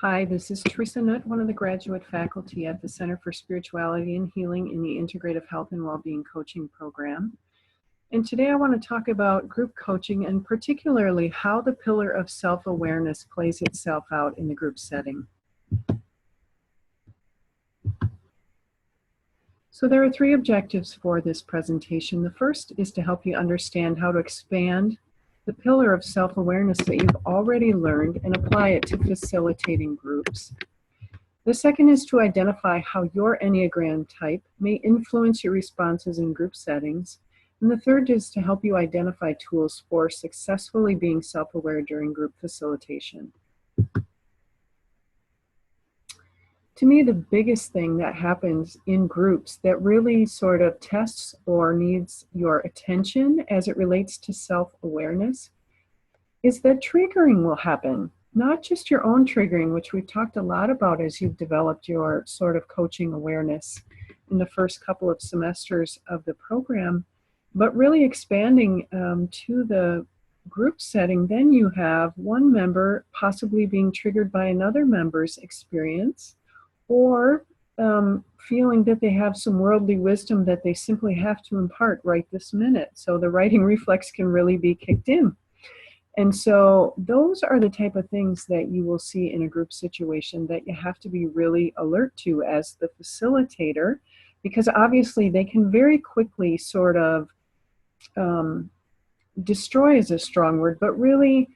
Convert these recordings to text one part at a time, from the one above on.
Hi, this is Teresa Nutt, one of the graduate faculty at the Center for Spirituality and Healing in the Integrative Health and Wellbeing Coaching Program. And today I want to talk about group coaching and particularly how the pillar of self-awareness plays itself out in the group setting. So there are three objectives for this presentation. The first is to help you understand how to expand the pillar of self-awareness that you've already learned and apply it to facilitating groups. The second is to identify how your Enneagram type may influence your responses in group settings. And the third is to help you identify tools for successfully being self-aware during group facilitation. To me, the biggest thing that happens in groups that really sort of tests or needs your attention as it relates to self-awareness is that triggering will happen. Not just your own triggering, which we've talked a lot about as you've developed your sort of coaching awareness in the first couple of semesters of the program, but really expanding to the group setting. Then you have one member possibly being triggered by another member's experience, or feeling that they have some worldly wisdom that they simply have to impart right this minute. So the writing reflex can really be kicked in. And so those are the type of things that you will see in a group situation that you have to be really alert to as the facilitator, because obviously they can very quickly sort of destroy is a strong word, but really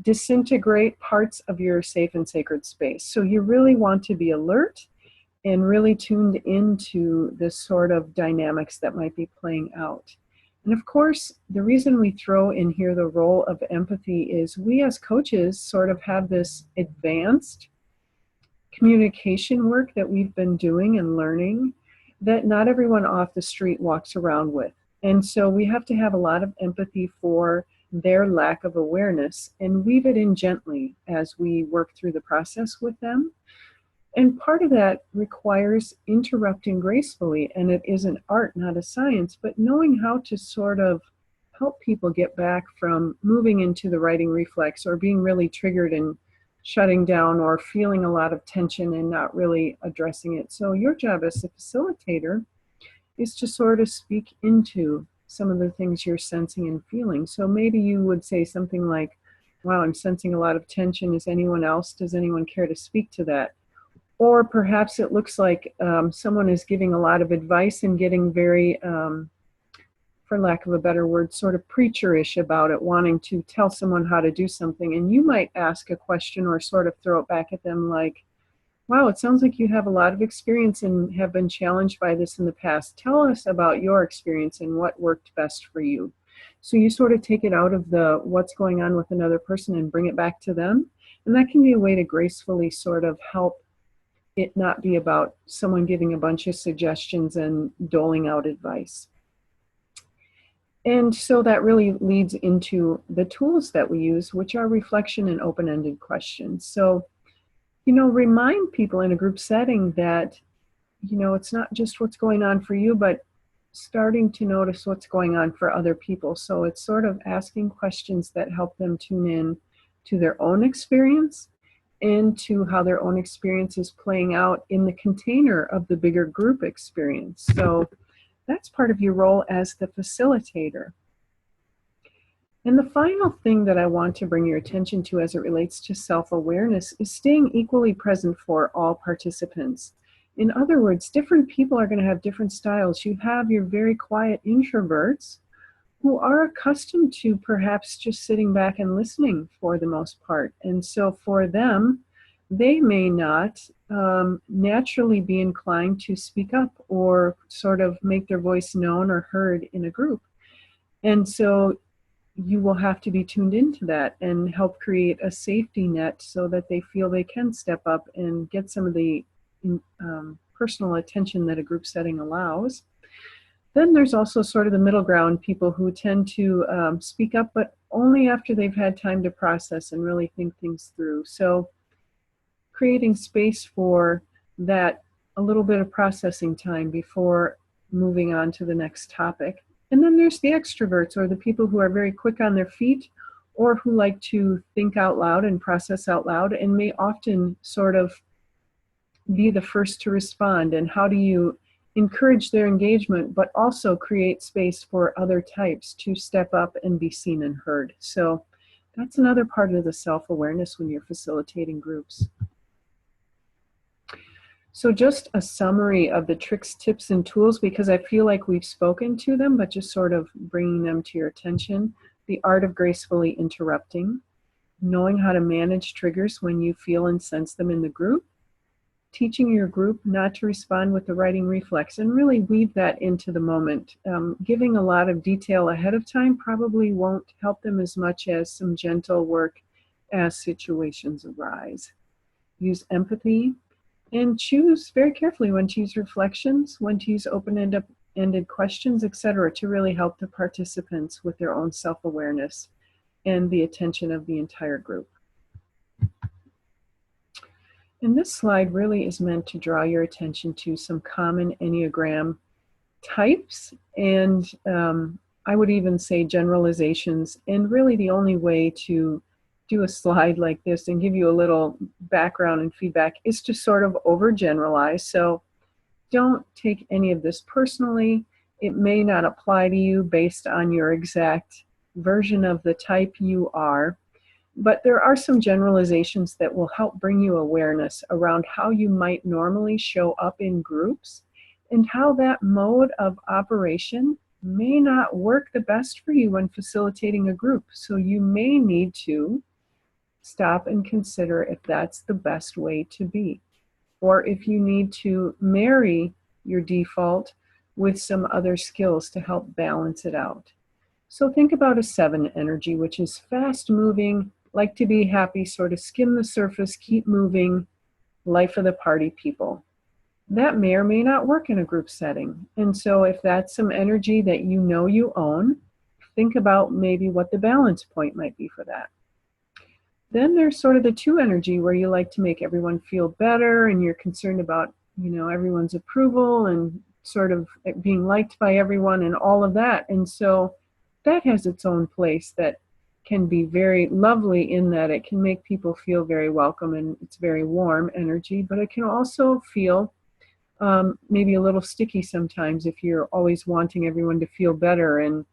disintegrate parts of your safe and sacred space. So you really want to be alert and really tuned into the sort of dynamics that might be playing out. And of course, the reason we throw in here the role of empathy is we as coaches sort of have this advanced communication work that we've been doing and learning that not everyone off the street walks around with. And so we have to have a lot of empathy for their lack of awareness and weave it in gently as we work through the process with them. And part of that requires interrupting gracefully, and it is an art, not a science, but knowing how to sort of help people get back from moving into the writing reflex or being really triggered and shutting down or feeling a lot of tension and not really addressing it. So your job as a facilitator is to sort of speak into some of the things you're sensing and feeling. So maybe you would say something like, wow, I'm sensing a lot of tension. Does anyone care to speak to that? Or perhaps it looks like someone is giving a lot of advice and getting very, for lack of a better word, sort of preacherish about it, wanting to tell someone how to do something. And you might ask a question or sort of throw it back at them like, wow, it sounds like you have a lot of experience and have been challenged by this in the past. Tell us about your experience and what worked best for you. So you sort of take it out of the what's going on with another person and bring it back to them. And that can be a way to gracefully sort of help it not be about someone giving a bunch of suggestions and doling out advice. And so that really leads into the tools that we use, which are reflection and open-ended questions. So, remind people in a group setting that, it's not just what's going on for you, but starting to notice what's going on for other people. So it's sort of asking questions that help them tune in to their own experience and to how their own experience is playing out in the container of the bigger group experience. So that's part of your role as the facilitator. And the final thing that I want to bring your attention to as it relates to self-awareness is staying equally present for all participants. In other words, different people are going to have different styles. You have your very quiet introverts who are accustomed to perhaps just sitting back and listening for the most part. And so for them, they may not naturally be inclined to speak up or sort of make their voice known or heard in a group. And so you will have to be tuned into that and help create a safety net so that they feel they can step up and get some of the personal attention that a group setting allows. Then there's also sort of the middle ground, people who tend to speak up, but only after they've had time to process and really think things through. So creating space for that, a little bit of processing time before moving on to the next topic. And then there's the extroverts, or the people who are very quick on their feet, or who like to think out loud and process out loud and may often sort of be the first to respond. And how do you encourage their engagement, but also create space for other types to step up and be seen and heard? So that's another part of the self-awareness when you're facilitating groups. So just a summary of the tricks, tips, and tools, because I feel like we've spoken to them, but just sort of bringing them to your attention. The art of gracefully interrupting, knowing how to manage triggers when you feel and sense them in the group, teaching your group not to respond with the righting reflex, and really weave that into the moment. Giving a lot of detail ahead of time probably won't help them as much as some gentle work as situations arise. Use empathy, and choose very carefully when to use reflections, when to use open-ended questions, etc., to really help the participants with their own self-awareness and the attention of the entire group. And this slide really is meant to draw your attention to some common Enneagram types, and I would even say generalizations. And really the only way to do a slide like this and give you a little background and feedback is to sort of overgeneralize. So don't take any of this personally. It may not apply to you based on your exact version of the type you are, but there are some generalizations that will help bring you awareness around how you might normally show up in groups and how that mode of operation may not work the best for you when facilitating a group. So you may need to stop and consider if that's the best way to be, or if you need to marry your default with some other skills to help balance it out. So think about a 7 energy, which is fast moving, like to be happy, sort of skim the surface, keep moving, life of the party people. That may or may not work in a group setting. And so if that's some energy that you know you own, think about maybe what the balance point might be for that. Then there's sort of the 2 energy, where you like to make everyone feel better and you're concerned about, everyone's approval and sort of being liked by everyone and all of that. And so that has its own place that can be very lovely in that it can make people feel very welcome and it's very warm energy, but it can also feel maybe a little sticky sometimes if you're always wanting everyone to feel better. And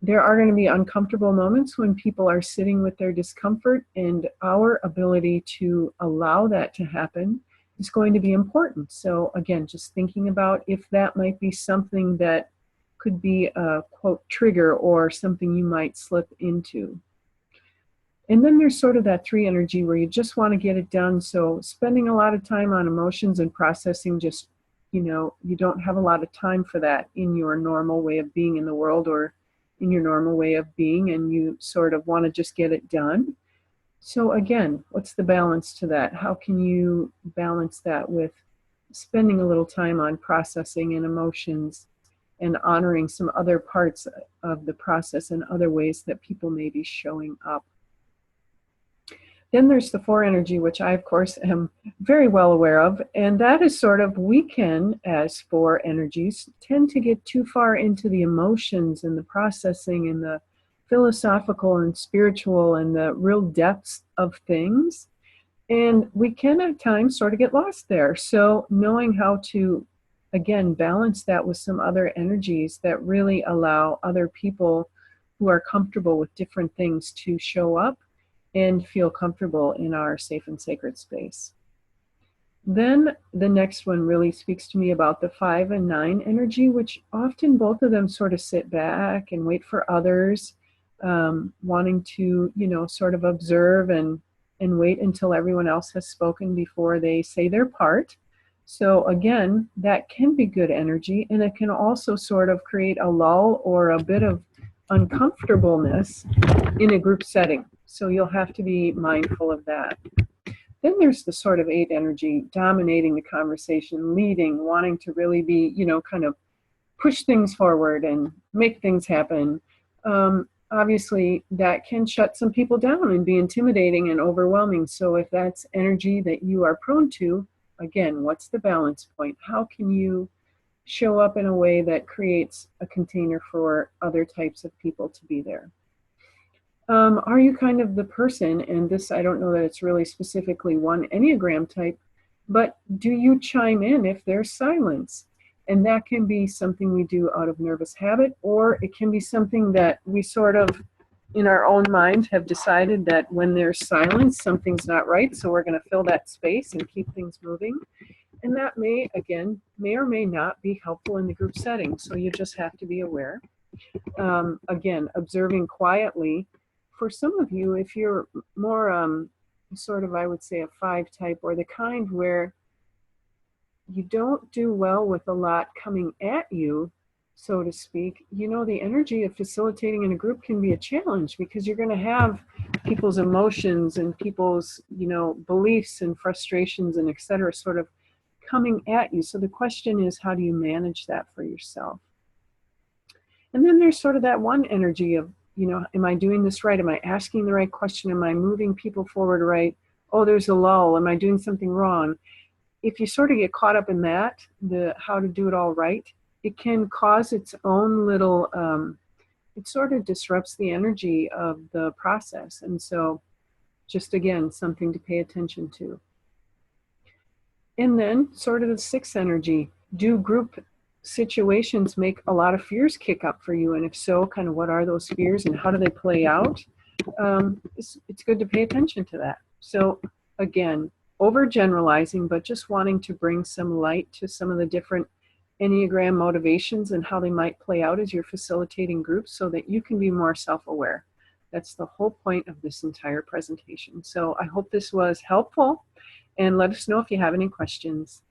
there are going to be uncomfortable moments when people are sitting with their discomfort, and our ability to allow that to happen is going to be important. So again, just thinking about if that might be something that could be a quote trigger or something you might slip into. And then there's sort of that 3 energy where you just want to get it done. So spending a lot of time on emotions and processing, just, you don't have a lot of time for that in your normal way of being in the world or in your normal way of being, and you sort of want to just get it done. So again, what's the balance to that? How can you balance that with spending a little time on processing and emotions and honoring some other parts of the process and other ways that people may be showing up? Then there's the 4 energy, which I, of course, am very well aware of. And that is sort of, we can, as 4 energies, tend to get too far into the emotions and the processing and the philosophical and spiritual and the real depths of things. And we can at times sort of get lost there. So knowing how to, again, balance that with some other energies that really allow other people who are comfortable with different things to show up and feel comfortable in our safe and sacred space. Then the next one really speaks to me about the 5 and 9 energy, which often both of them sort of sit back and wait for others, wanting to, sort of observe and wait until everyone else has spoken before they say their part. So again, that can be good energy, and it can also sort of create a lull or a bit of uncomfortableness in a group setting. So you'll have to be mindful of that. Then there's the sort of 8 energy, dominating the conversation, leading, wanting to really be, kind of push things forward and make things happen. Obviously, that can shut some people down and be intimidating and overwhelming. So if that's energy that you are prone to, again, what's the balance point? How can you show up in a way that creates a container for other types of people to be there? Are you kind of the person, and this, I don't know that it's really specifically one Enneagram type, but do you chime in if there's silence? And that can be something we do out of nervous habit, or it can be something that we sort of, in our own mind, have decided that when there's silence, something's not right, so we're going to fill that space and keep things moving. And that may, again, may or may not be helpful in the group setting, so you just have to be aware. Again, observing quietly. For some of you, if you're more sort of, I would say, a 5 type, or the kind where you don't do well with a lot coming at you, so to speak, you know, the energy of facilitating in a group can be a challenge, because you're going to have people's emotions and people's, you know, beliefs and frustrations and et cetera sort of coming at you. So the question is, how do you manage that for yourself? And then there's sort of that one energy of, you know, am I doing this right? Am I asking the right question? Am I moving people forward right? Oh, there's a lull. Am I doing something wrong? If you sort of get caught up in that, the how to do it all right, it can cause its own little, it sort of disrupts the energy of the process. And so just, again, something to pay attention to. And then sort of the 6th energy, do group situations make a lot of fears kick up for you? And if so, kind of what are those fears and how do they play out? It's good to pay attention to that. So again, overgeneralizing, but just wanting to bring some light to some of the different Enneagram motivations and how they might play out as you're facilitating groups, so that you can be more self-aware. That's the whole point of this entire presentation. So I hope this was helpful, and let us know if you have any questions.